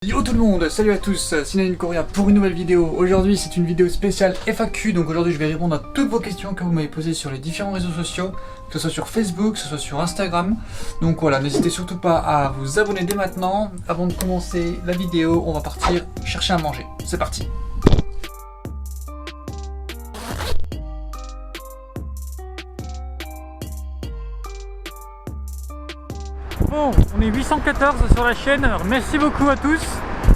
Yo tout le monde, salut à tous, Sinane Coria pour une nouvelle vidéo. Aujourd'hui c'est une vidéo spéciale FAQ, donc aujourd'hui je vais répondre à toutes vos questions que vous m'avez posées sur les différents réseaux sociaux, que ce soit sur Facebook, que ce soit sur Instagram. Donc voilà, n'hésitez surtout pas à vous abonner dès maintenant. Avant de commencer la vidéo, on va partir chercher à manger. C'est parti. Bon, on est 814 sur la chaîne, alors merci beaucoup à tous.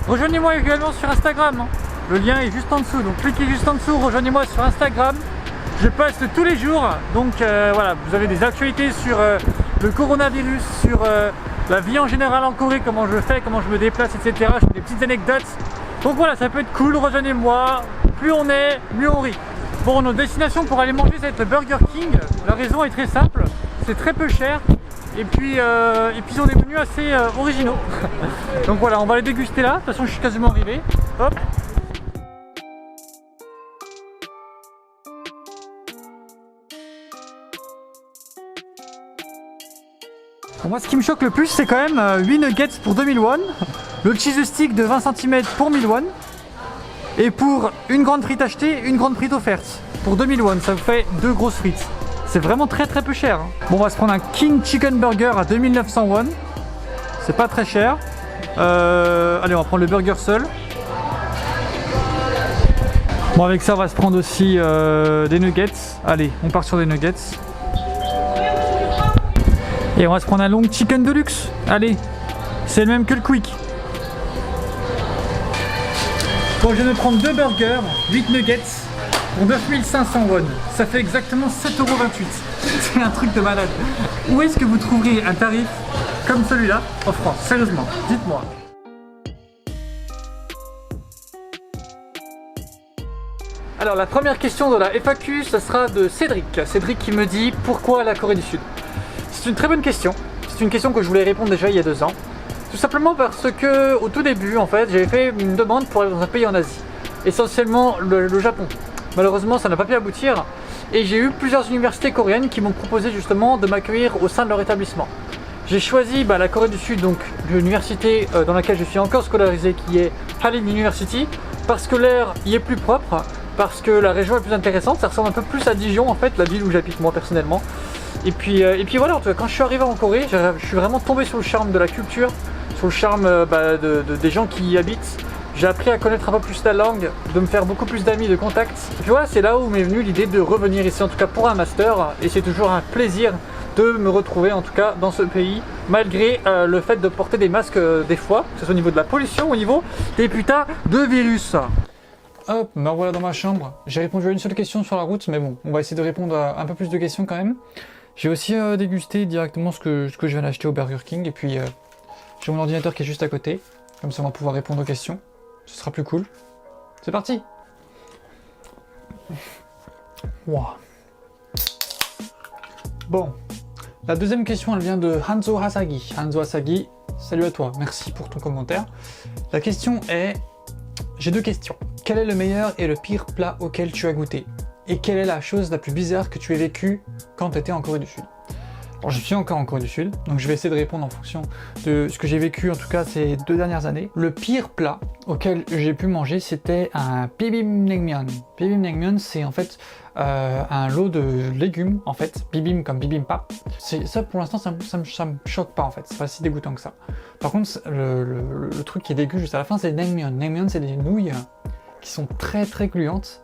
Rejoignez-moi également sur Instagram, hein. Le lien est juste en dessous, donc cliquez juste en dessous, rejoignez-moi sur Instagram. Je poste tous les jours, donc voilà, vous avez des actualités sur le coronavirus, sur la vie en général en Corée, comment je fais, comment je me déplace, etc. Je fais des petites anecdotes. Donc voilà, ça peut être cool, rejoignez-moi. Plus on est, mieux on rit. Bon, notre destination pour aller manger, ça va être le Burger King. La raison est très simple, c'est très peu cher. Et puis on est venus assez originaux. Donc voilà, on va les déguster là. De toute façon, je suis quasiment arrivé. Hop. Pour moi, ce qui me choque le plus, c'est quand même 8 nuggets pour 2000 won. Le cheese stick de 20 cm pour 1000 won. Et pour une grande frite achetée, une grande frite offerte. Pour 2000 won, ça vous fait 2 grosses frites. C'est vraiment très peu cher. Bon, on va se prendre un King Chicken Burger à 2900 won. C'est pas très cher. Allez, on va prendre le burger seul. Bon, avec ça, on va se prendre aussi des nuggets. Allez, on part sur des nuggets. Et on va se prendre un long chicken deluxe. Allez, c'est le même que le quick. Bon, je viens de prendre 2 burgers, 8 nuggets. Pour 9500 won, ça fait exactement 7,28 €. C'est un truc de malade. Où est-ce que vous trouverez un tarif comme celui-là en France? Sérieusement, dites-moi. Alors la première question de la FAQ, ce sera de Cédric. Cédric qui me dit pourquoi la Corée du Sud? C'est une très bonne question. C'est une question que je voulais répondre déjà il y a 2 ans. Tout simplement parce que au tout début, en fait, j'avais fait une demande pour aller dans un pays en Asie. Essentiellement le Japon. Malheureusement, ça n'a pas pu aboutir et j'ai eu plusieurs universités coréennes qui m'ont proposé justement de m'accueillir au sein de leur établissement. J'ai choisi la Corée du Sud, donc l'université dans laquelle je suis encore scolarisé, qui est Hallin University, parce que l'air y est plus propre, parce que la région est plus intéressante. Ça ressemble un peu plus à Dijon, en fait, la ville où j'habite moi personnellement. Et puis voilà, en tout cas, quand je suis arrivé en Corée, je suis vraiment tombé sur le charme de la culture, sur le charme des gens qui y habitent. J'ai appris à connaître un peu plus la langue, de me faire beaucoup plus d'amis, de contacts. Et puis voilà, c'est là où m'est venue l'idée de revenir ici, en tout cas pour un master. Et c'est toujours un plaisir de me retrouver, en tout cas, dans ce pays, malgré le fait de porter des masques des fois, que ce soit au niveau de la pollution, au niveau des putains de virus. Hop, me revoilà dans ma chambre. J'ai répondu à une seule question sur la route, mais bon, on va essayer de répondre à un peu plus de questions quand même. J'ai aussi dégusté directement ce que je viens d'acheter au Burger King. Et puis, j'ai mon ordinateur qui est juste à côté. Comme ça, on va pouvoir répondre aux questions. Ce sera plus cool. C'est parti. Wow. Bon, la deuxième question, elle vient de Hanzo Hasagi. Hanzo Hasagi, salut à toi, merci pour ton commentaire. La question est, j'ai 2 questions. Quel est le meilleur et le pire plat auquel tu as goûté? Et quelle est la chose la plus bizarre que tu aies vécue quand tu étais en Corée du Sud? Alors, je suis encore en Corée du Sud, donc je vais essayer de répondre en fonction de ce que j'ai vécu, en tout cas ces 2 dernières années. Le pire plat auquel j'ai pu manger, c'était un bibimbap. Bibimbap, c'est en fait un lot de légumes, en fait, bibim comme bibimbap. Ça, pour l'instant, ça me choque pas, en fait, c'est pas si dégoûtant que ça. Par contre, le truc qui est dégueu juste à la fin, c'est naengmyeon. Naengmyeon, c'est des nouilles qui sont très gluantes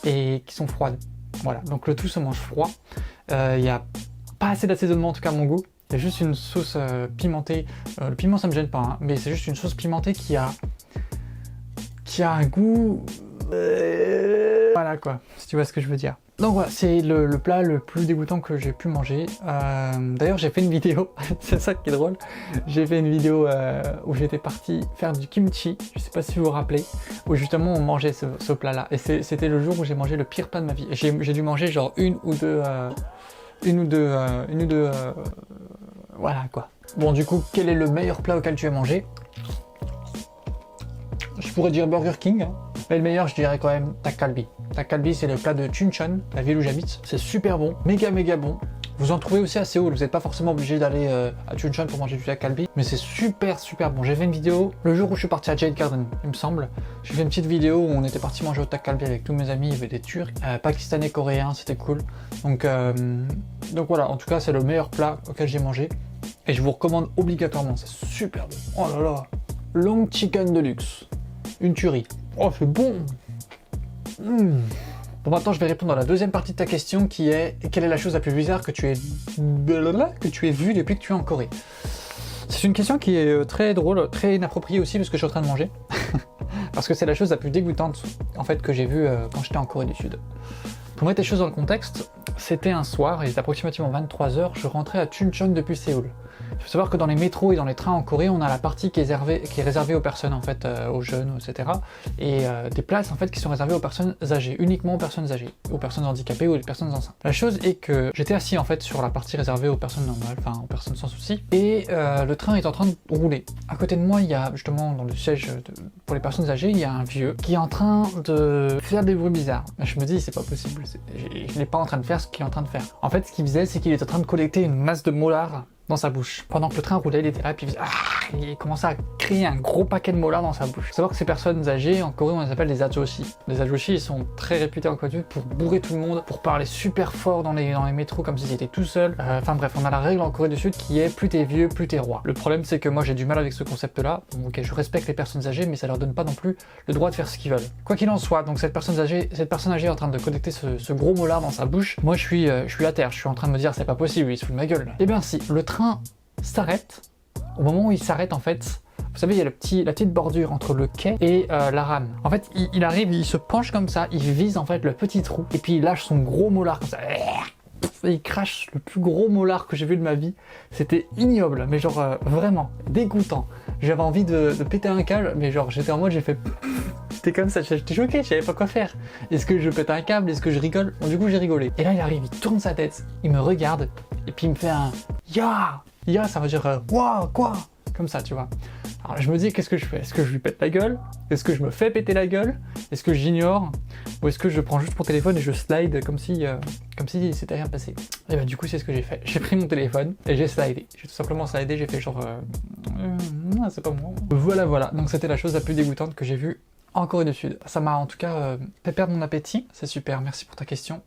et qui sont froides. Voilà, donc le tout se mange froid. Il y a pas assez d'assaisonnement en tout cas à mon goût. Il y a juste une sauce pimentée. Le piment ça me gêne pas, hein, mais c'est juste une sauce pimentée qui a un goût. Voilà quoi, si tu vois ce que je veux dire. Donc voilà, c'est le plat le plus dégoûtant que j'ai pu manger. D'ailleurs j'ai fait une vidéo, c'est ça qui est drôle. J'ai fait une vidéo où j'étais parti faire du kimchi, je sais pas si vous vous rappelez, où justement on mangeait ce plat là. Et c'était le jour où j'ai mangé le pire plat de ma vie. Et j'ai dû manger genre une ou deux voilà quoi. Bon, du coup, quel est le meilleur plat auquel tu as mangé? Je pourrais dire Burger King, hein. Mais le meilleur, je dirais quand même Dak Galbi. Dak Galbi, c'est le plat de Chuncheon, la ville où j'habite. C'est super bon, méga bon. Vous en trouvez aussi à Séoul, vous n'êtes pas forcément obligé d'aller à Chuncheon pour manger du dak galbi, mais c'est super bon. J'ai fait une vidéo le jour où je suis parti à Jade Garden, il me semble. J'ai fait une petite vidéo où on était parti manger au dak galbi avec tous mes amis, il y avait des Turcs, Pakistanais, Coréens, c'était cool. Donc voilà, en tout cas c'est le meilleur plat auquel j'ai mangé. Et je vous recommande obligatoirement, c'est super bon. Oh là là, long chicken de luxe, une tuerie. Oh c'est bon. Bon, maintenant je vais répondre à la deuxième partie de ta question qui est quelle est la chose la plus bizarre que tu aies vue depuis que tu es en Corée. C'est une question qui est très drôle, très inappropriée aussi parce que je suis en train de manger. Parce que c'est la chose la plus dégoûtante en fait que j'ai vue quand j'étais en Corée du Sud. Pour mettre les choses dans le contexte, c'était un soir, il était approximativement 23h, je rentrais à Chuncheon depuis Séoul. Il faut savoir que dans les métros et dans les trains en Corée, on a la partie qui est réservée aux personnes en fait, aux jeunes, etc. Et des places en fait qui sont réservées aux personnes âgées, uniquement aux personnes âgées, aux personnes handicapées ou aux personnes enceintes. La chose est que j'étais assis en fait sur la partie réservée aux personnes normales, enfin aux personnes sans souci, et le train est en train de rouler. À côté de moi, il y a justement dans le siège pour les personnes âgées, il y a un vieux qui est en train de faire des bruits bizarres. Je me dis c'est pas possible, je n'ai pas en train de faire ce qu'il est en train de faire. En fait, ce qu'il faisait, c'est qu'il était en train de collecter une masse de molars dans sa bouche. Pendant que le train roulait, il était là, puis il commençait à crier un gros paquet de molars dans sa bouche. Il faut savoir que ces personnes âgées, en Corée, on les appelle des ajoshi. Les ajoshi, ils sont très réputés en Corée du Sud pour bourrer tout le monde, pour parler super fort dans les métros comme s'ils étaient tout seuls. Enfin bref, on a la règle en Corée du Sud qui est plus t'es vieux, plus t'es roi. Le problème, c'est que moi, j'ai du mal avec ce concept-là. Ok, je respecte les personnes âgées, mais ça leur donne pas non plus le droit de faire ce qu'ils veulent. Quoi qu'il en soit, donc cette personne âgée est en train de collecter ce gros molar dans sa bouche. Moi, je suis à terre. Je suis en train de me dire, c'est pas possible, il se fout de ma gueule. Eh bien si, le train s'arrête. Au moment où il s'arrête, en fait, vous savez, il y a la petite bordure entre le quai et la rame. En fait, il arrive, il se penche comme ça, il vise en fait le petit trou, et puis il lâche son gros molar comme ça. Et il crache le plus gros molar que j'ai vu de ma vie. C'était ignoble, mais genre vraiment dégoûtant. J'avais envie de péter un câble, mais genre j'étais en mode, j'ai fait... C'était comme ça, j'étais choqué, je savais pas quoi faire. Est-ce que je pète un câble, est-ce que je rigole? Bon, du coup j'ai rigolé. Et là il arrive, il tourne sa tête, il me regarde, et puis il me fait un ya. Ya, ça veut dire waouh, quoi? Comme ça, tu vois. Alors je me dis, qu'est-ce que je fais? Est-ce que je lui pète la gueule? Est-ce que je me fais péter la gueule? Est-ce que j'ignore? Ou est-ce que je prends juste mon téléphone et je slide comme si c'était rien passé? Et bah du coup c'est ce que j'ai fait. J'ai pris mon téléphone et j'ai slidé. J'ai tout simplement slidé, j'ai fait genre non, c'est pas moi. Voilà. Donc c'était la chose la plus dégoûtante que j'ai vue en Corée du Sud. Ça m'a en tout cas fait perdre mon appétit. C'est super, merci pour ta question.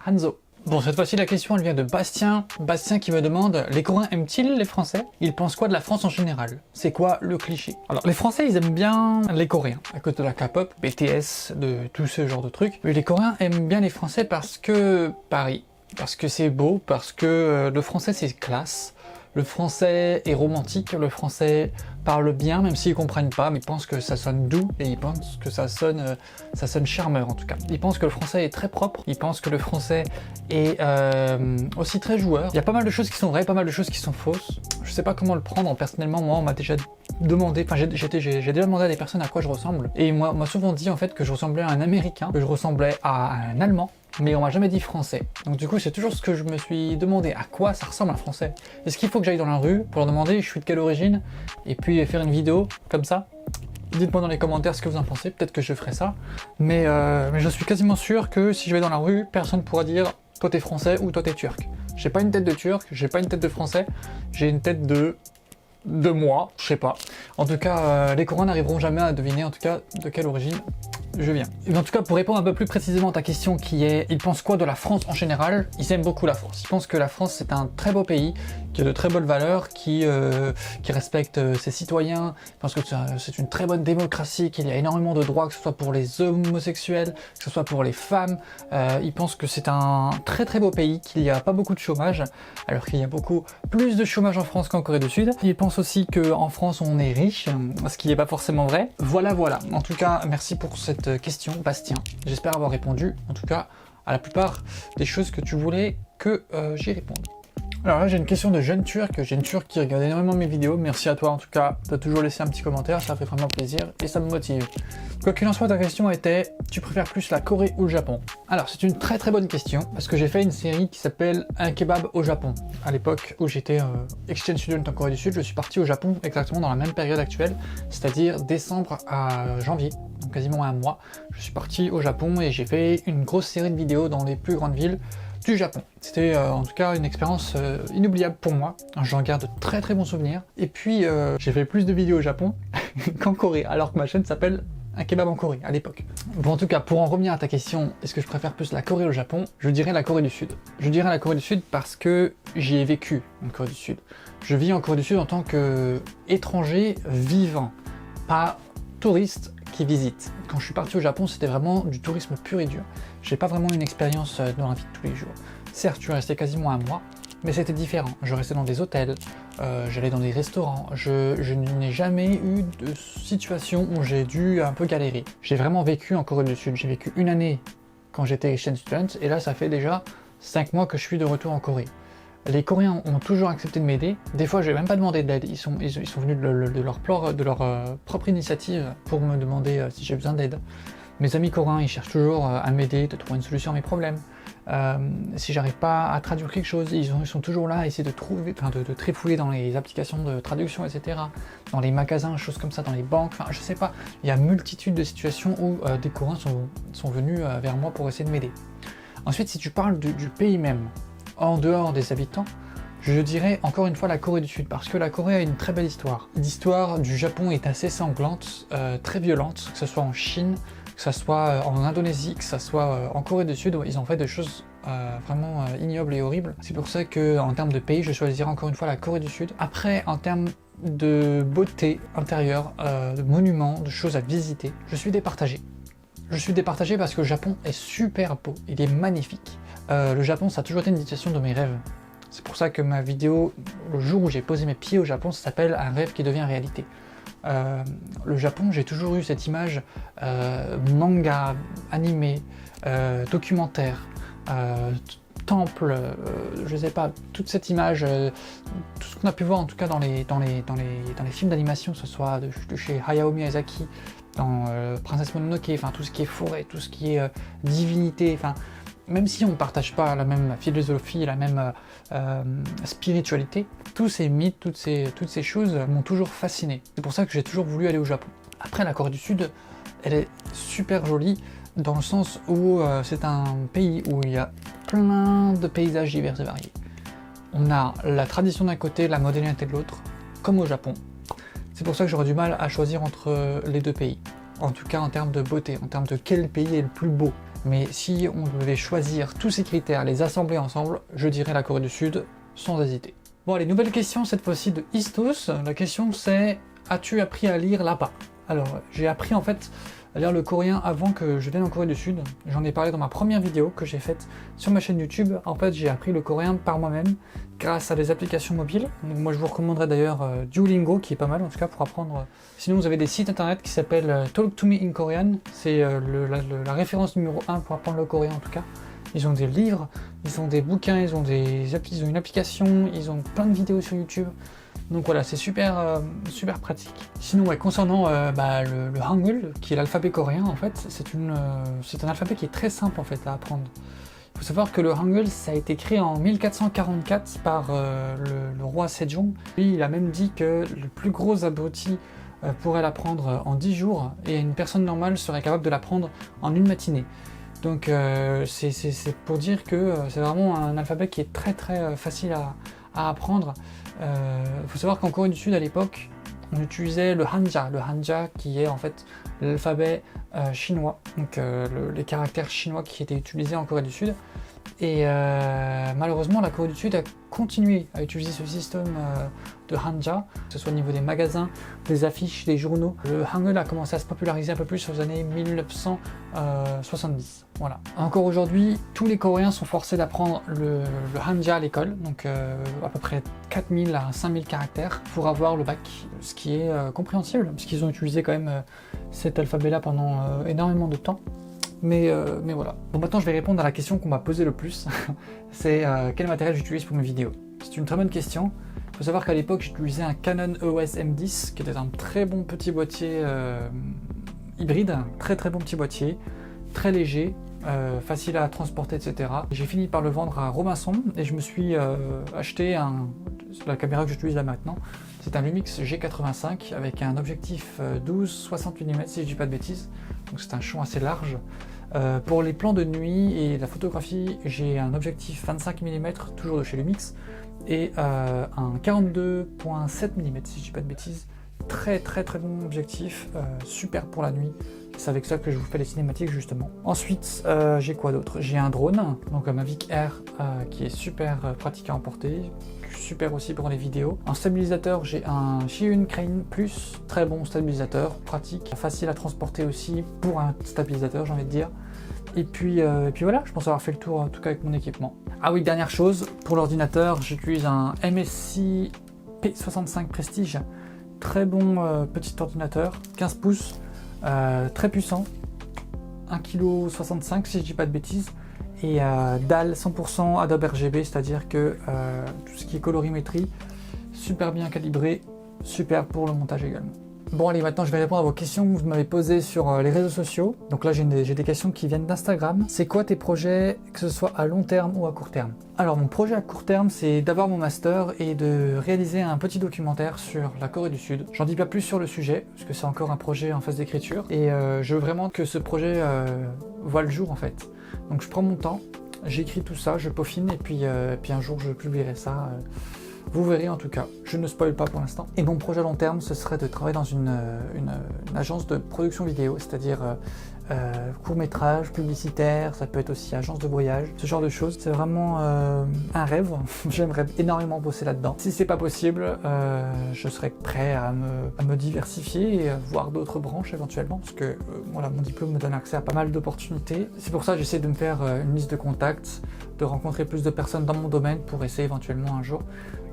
Hanzo. Bon, cette fois-ci, la question, elle vient de Bastien. Bastien qui me demande, les Coréens aiment-ils les Français? Ils pensent quoi de la France en général? C'est quoi le cliché? Alors, les Français, ils aiment bien les Coréens, à cause de la K-pop, BTS, de tout ce genre de trucs. Mais les Coréens aiment bien les Français parce que Paris, parce que c'est beau, parce que le français, c'est classe. Le français est romantique, le français parle bien, même s'ils comprennent pas, mais ils pensent que ça sonne doux et ils pensent que ça sonne charmeur en tout cas. Ils pensent que le français est très propre, ils pensent que le français est aussi très joueur. Il y a pas mal de choses qui sont vraies, pas mal de choses qui sont fausses. Je sais pas comment le prendre, personnellement, moi on m'a déjà demandé, enfin j'ai déjà demandé à des personnes à quoi je ressemble, et moi on m'a souvent dit en fait que je ressemblais à un Américain, que je ressemblais à un Allemand, mais on m'a jamais dit français. Donc du coup c'est toujours ce que je me suis demandé, à quoi ça ressemble un français? Est-ce qu'il faut que j'aille dans la rue pour leur demander je suis de quelle origine et puis faire une vidéo comme ça? Dites-moi dans les commentaires ce que vous en pensez, peut-être que je ferai ça, mais je suis quasiment sûr que si je vais dans la rue, personne pourra dire toi t'es français ou toi t'es turc. J'ai pas une tête de turc, j'ai pas une tête de français, j'ai une tête de moi, je sais pas. En tout cas, les Coréens n'arriveront jamais à deviner en tout cas de quelle origine je viens. Et en tout cas, pour répondre un peu plus précisément à ta question qui est, ils pensent quoi de la France en général? Ils aiment beaucoup la France. Ils pensent que la France c'est un très beau pays, qui a de très bonnes valeurs, qui respecte ses citoyens. Ils pensent que c'est une très bonne démocratie, qu'il y a énormément de droits, que ce soit pour les homosexuels, que ce soit pour les femmes. Ils pensent que c'est un très très beau pays, qu'il n'y a pas beaucoup de chômage, alors qu'il y a beaucoup plus de chômage en France qu'en Corée du Sud. Ils pensent aussi qu'en France on est riche, ce qui n'est pas forcément vrai. Voilà. En tout cas, merci pour cette question, Bastien. J'espère avoir répondu, en tout cas, à la plupart des choses que tu voulais que j'y réponde. Alors là, j'ai une question de jeune turc. J'ai une turque qui regarde énormément mes vidéos. Merci à toi, en tout cas, de toujours laisser un petit commentaire. Ça fait vraiment plaisir et ça me motive. Quoi qu'il en soit, ta question était, tu préfères plus la Corée ou le Japon? Alors, c'est une très très bonne question, parce que j'ai fait une série qui s'appelle Un kebab au Japon. À l'époque où j'étais exchange student en Corée du Sud, je suis parti au Japon exactement dans la même période actuelle, c'est-à-dire décembre à janvier, donc quasiment un mois. Je suis parti au Japon et j'ai fait une grosse série de vidéos dans les plus grandes villes du Japon. C'était en tout cas une expérience inoubliable pour moi. J'en garde de très très bons souvenirs. Et puis j'ai fait plus de vidéos au Japon qu'en Corée, alors que ma chaîne s'appelle Un kebab en Corée à l'époque. Bon, en tout cas, pour en revenir à ta question, est-ce que je préfère plus la Corée ou le Japon? Je dirais la Corée du Sud. Je dirais la Corée du Sud parce que j'y ai vécu en Corée du Sud. Je vis en Corée du Sud en tant qu'étranger vivant, pas touriste qui visite. Quand je suis parti au Japon, c'était vraiment du tourisme pur et dur. J'ai pas vraiment une expérience dans la vie de tous les jours. Certes, je suis resté quasiment un mois, mais c'était différent. Je restais dans des hôtels, j'allais dans des restaurants. Je n'ai jamais eu de situation où j'ai dû un peu galérer. J'ai vraiment vécu en Corée du Sud. J'ai vécu une année quand j'étais exchange student, et là, ça fait déjà 5 mois que je suis de retour en Corée. Les Coréens ont toujours accepté de m'aider. Des fois, je n'ai même pas demandé d'aide. Ils sont venus de leur propre initiative pour me demander si j'ai besoin d'aide. Mes amis coréens, ils cherchent toujours à m'aider, de trouver une solution à mes problèmes. Si j'arrive pas à traduire quelque chose, ils sont toujours là à essayer de trouver, de trifouiller dans les applications de traduction, etc. Dans les magasins, choses comme ça, dans les banques, je sais pas. Il y a multitude de situations où des Coréens sont venus vers moi pour essayer de m'aider. Ensuite, si tu parles du pays même, en dehors des habitants, je dirais encore une fois la Corée du Sud, parce que la Corée a une très belle histoire. L'histoire du Japon est assez sanglante, très violente, que ce soit en Chine, que ce soit en Indonésie, que ce soit en Corée du Sud, ils ont fait des choses vraiment ignobles et horribles. C'est pour ça qu'en termes de pays, je choisirais encore une fois la Corée du Sud. Après, en termes de beauté intérieure, de monuments, de choses à visiter, je suis départagé. Je suis départagé parce que le Japon est super beau, il est magnifique. Le Japon, ça a toujours été une destination de mes rêves. C'est pour ça que ma vidéo, le jour où j'ai posé mes pieds au Japon, ça s'appelle Un rêve qui devient réalité. Le Japon, j'ai toujours eu cette image manga, animé, documentaire, temple, je sais pas, toute cette image, tout ce qu'on a pu voir en tout cas dans les films d'animation, que ce soit de chez Hayao Miyazaki, dans Princesse Mononoke, enfin tout ce qui est forêt, tout ce qui est divinité, enfin même si on ne partage pas la même philosophie, la même spiritualité, tous ces mythes, toutes ces choses m'ont toujours fasciné. C'est pour ça que j'ai toujours voulu aller au Japon. Après, la Corée du Sud, elle est super jolie dans le sens où c'est un pays où il y a plein de paysages divers et variés. On a la tradition d'un côté, la modernité de l'autre, comme au Japon. C'est pour ça que j'aurais du mal à choisir entre les deux pays. En tout cas en termes de beauté, en termes de quel pays est le plus beau. Mais si on devait choisir tous ces critères, les assembler ensemble, je dirais la Corée du Sud, sans hésiter. Bon allez, nouvelle question cette fois-ci de Istos. La question c'est, as-tu appris à lire là-bas? Alors, j'ai appris en fait à lire le coréen avant que je vienne en Corée du Sud. J'en ai parlé dans ma première vidéo que j'ai faite sur ma chaîne YouTube. En fait, j'ai appris le coréen par moi-même grâce à des applications mobiles. Donc moi, je vous recommanderais d'ailleurs Duolingo, qui est pas mal en tout cas pour apprendre. Sinon, vous avez des sites internet qui s'appellent Talk to Me in Korean. C'est la référence numéro 1 pour apprendre le coréen en tout cas. Ils ont des livres, ils ont des bouquins, ils ont une application, ils ont plein de vidéos sur YouTube. Donc voilà, c'est super pratique. Sinon, ouais, concernant le Hangul, qui est l'alphabet coréen, en fait, c'est un alphabet qui est très simple en fait à apprendre. Il faut savoir que le Hangul, ça a été créé en 1444 par le roi Sejong. Lui, il a même dit que le plus gros abruti pourrait l'apprendre en 10 jours, et une personne normale serait capable de l'apprendre en une matinée. Donc c'est pour dire que c'est vraiment un alphabet qui est très facile à apprendre. Faut savoir qu'en Corée du Sud à l'époque, on utilisait le hanja qui est en fait l'alphabet chinois, donc les caractères chinois qui étaient utilisés en Corée du Sud. Et malheureusement, la Corée du Sud a continué à utiliser ce système de hanja, que ce soit au niveau des magasins, des affiches, des journaux. Le hangul a commencé à se populariser un peu plus aux années 1970. Voilà. Encore aujourd'hui, tous les Coréens sont forcés d'apprendre le hanja à l'école, donc à peu près 4000 à 5000 caractères pour avoir le bac, ce qui est compréhensible, parce qu'ils ont utilisé quand même cet alphabet-là pendant énormément de temps. Mais voilà. Bon, maintenant je vais répondre à la question qu'on m'a posée le plus. C'est quel matériel j'utilise pour mes vidéos. C'est une très bonne question. Il faut savoir qu'à l'époque j'utilisais un Canon EOS M10 qui était un très bon petit boîtier hybride, un très bon petit boîtier, très léger, facile à transporter, etc. J'ai fini par le vendre à Robinson et je me suis acheté la caméra que j'utilise là maintenant. C'est un Lumix G85 avec un objectif 12-60 mm si je dis pas de bêtises, donc c'est un champ assez large. Pour les plans de nuit et la photographie, j'ai un objectif 25 mm, toujours de chez Lumix, et un 42.7 mm si je dis pas de bêtises. Très bon objectif, super pour la nuit. C'est avec ça que je vous fais les cinématiques justement. Ensuite, j'ai quoi d'autre? J'ai un drone, donc un Mavic Air qui est super pratique à emporter, super aussi pour les vidéos. En stabilisateur, j'ai un Zhiyun Crane Plus, très bon stabilisateur, pratique, facile à transporter aussi pour un stabilisateur, j'ai envie de dire. Et puis voilà, je pense avoir fait le tour en tout cas avec mon équipement. Ah oui, dernière chose, pour l'ordinateur, j'utilise un MSI P65 Prestige, très bon petit ordinateur, 15 pouces. Très puissant, 1,65 kg si je dis pas de bêtises, et dalle 100% Adobe RGB, c'est-à-dire que tout ce qui est colorimétrie, super bien calibré, super pour le montage également. Bon allez, maintenant je vais répondre à vos questions que vous m'avez posées sur les réseaux sociaux. Donc là j'ai des questions qui viennent d'Instagram. C'est quoi tes projets, que ce soit à long terme ou à court terme? Alors mon projet à court terme, c'est d'avoir mon master et de réaliser un petit documentaire sur la Corée du Sud. J'en dis pas plus sur le sujet, parce que c'est encore un projet en phase d'écriture, et je veux vraiment que ce projet voit le jour en fait. Donc je prends mon temps, j'écris tout ça, je peaufine, et puis un jour je publierai ça. Vous verrez en tout cas, je ne spoil pas pour l'instant. Et mon projet à long terme, ce serait de travailler dans une agence de production vidéo, c'est-à-dire court-métrage, publicitaire, ça peut être aussi agence de voyage, ce genre de choses. C'est vraiment un rêve, j'aimerais énormément bosser là-dedans. Si c'est pas possible, je serais prêt à me diversifier et à voir d'autres branches éventuellement, parce que voilà, mon diplôme me donne accès à pas mal d'opportunités. C'est pour ça que j'essaie de me faire une liste de contacts, de rencontrer plus de personnes dans mon domaine pour essayer éventuellement un jour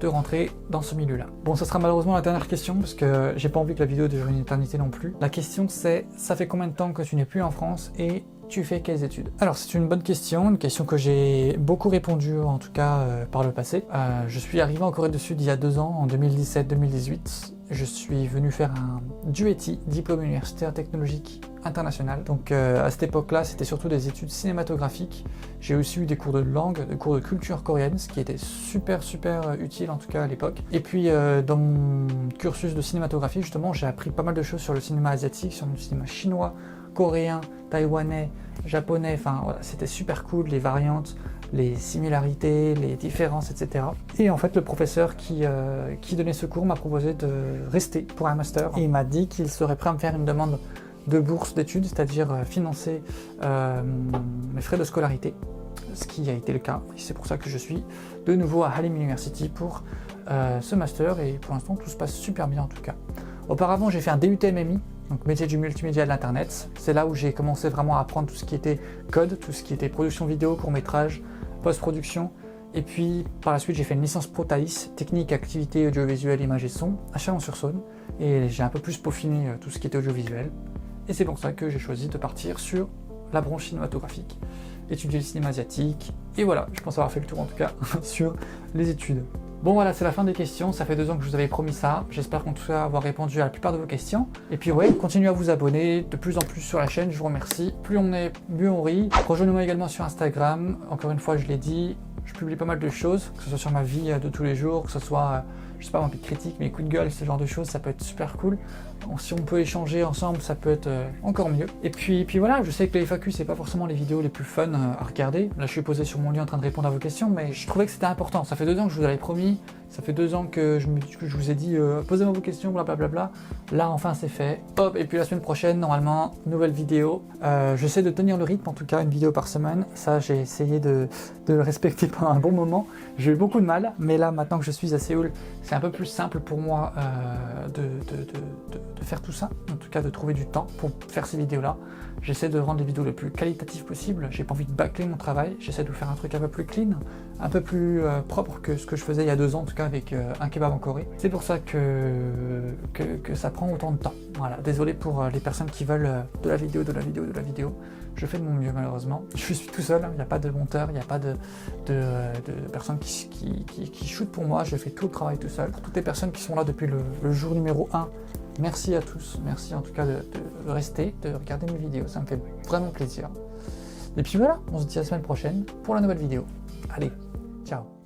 de rentrer dans ce milieu-là. Bon, ça sera malheureusement la dernière question parce que j'ai pas envie que la vidéo dure une éternité non plus. La question c'est, ça fait combien de temps que tu n'es plus en France et tu fais quelles études? Alors c'est une bonne question, une question que j'ai beaucoup répondu en tout cas par le passé. Je suis arrivé en Corée du Sud il y a 2 ans, en 2017-2018. Je suis venu faire un DUETI, diplôme universitaire technologique international. Donc à cette époque-là, c'était surtout des études cinématographiques. J'ai aussi eu des cours de langue, des cours de culture coréenne, ce qui était super utile en tout cas à l'époque. Et puis dans mon cursus de cinématographie, justement, j'ai appris pas mal de choses sur le cinéma asiatique, sur le cinéma chinois, coréen, taïwanais, japonais. Enfin voilà, c'était super cool, les variantes, les similarités, les différences, etc. Et en fait, le professeur qui donnait ce cours m'a proposé de rester pour un master. Et il m'a dit qu'il serait prêt à me faire une demande de bourse d'études, c'est-à-dire financer mes frais de scolarité, ce qui a été le cas. Et c'est pour ça que je suis de nouveau à Halim University pour ce master, et pour l'instant, tout se passe super bien en tout cas. Auparavant, j'ai fait un DUT MMI, donc métier du multimédia de l'internet. C'est là où j'ai commencé vraiment à apprendre tout ce qui était code, tout ce qui était production vidéo, court-métrage, post-production. Et puis par la suite, j'ai fait une licence Pro Thaïs, technique, activité audiovisuelle, image et son, à Chalon-sur-Saône. Et j'ai un peu plus peaufiné tout ce qui était audiovisuel. Et c'est pour ça que j'ai choisi de partir sur la branche cinématographique, étudier le cinéma asiatique. Et voilà, je pense avoir fait le tour en tout cas sur les études. Bon voilà, c'est la fin des questions, ça fait 2 ans que je vous avais promis ça, j'espère en tout cas avoir répondu à la plupart de vos questions. Et puis ouais, continuez à vous abonner de plus en plus sur la chaîne, je vous remercie. Plus on est, mieux on rit. Rejoignez-moi également sur Instagram, encore une fois je l'ai dit, je publie pas mal de choses, que ce soit sur ma vie de tous les jours, que ce soit, je sais pas, ma petite critique, mes coups de gueule, ce genre de choses, ça peut être super cool. Si on peut échanger ensemble, ça peut être encore mieux. Et puis voilà, je sais que les FAQ, c'est pas forcément les vidéos les plus fun à regarder. Là, je suis posé sur mon lit en train de répondre à vos questions, mais je trouvais que c'était important. Ça fait 2 ans que je vous avais promis, ça fait 2 ans que je vous ai dit posez-moi vos questions, blablabla. Là, enfin, c'est fait. Hop, et puis la semaine prochaine, normalement, nouvelle vidéo. J'essaie de tenir le rythme, en tout cas, une vidéo par semaine. Ça, j'ai essayé de le respecter pendant un bon moment. J'ai eu beaucoup de mal, mais là, maintenant que je suis à Séoul, c'est un peu plus simple pour moi de faire tout ça, en tout cas de trouver du temps pour faire ces vidéos là. J'essaie de rendre les vidéos le plus qualitatives possible, j'ai pas envie de bâcler mon travail, j'essaie de vous faire un truc un peu plus clean, un peu plus propre que ce que je faisais il y a 2 ans, en tout cas avec un kebab en Corée. C'est pour ça que ça prend autant de temps. Voilà, désolé pour les personnes qui veulent de la vidéo, je fais de mon mieux malheureusement. Je suis tout seul, il n'y a pas de monteur, il n'y a pas de personnes qui shootent pour moi, je fais tout le travail tout seul. Pour toutes les personnes qui sont là depuis le jour numéro 1, merci à tous, merci en tout cas de rester, de regarder mes vidéos, ça me fait vraiment plaisir. Et puis voilà, on se dit à la semaine prochaine pour la nouvelle vidéo. Allez, ciao.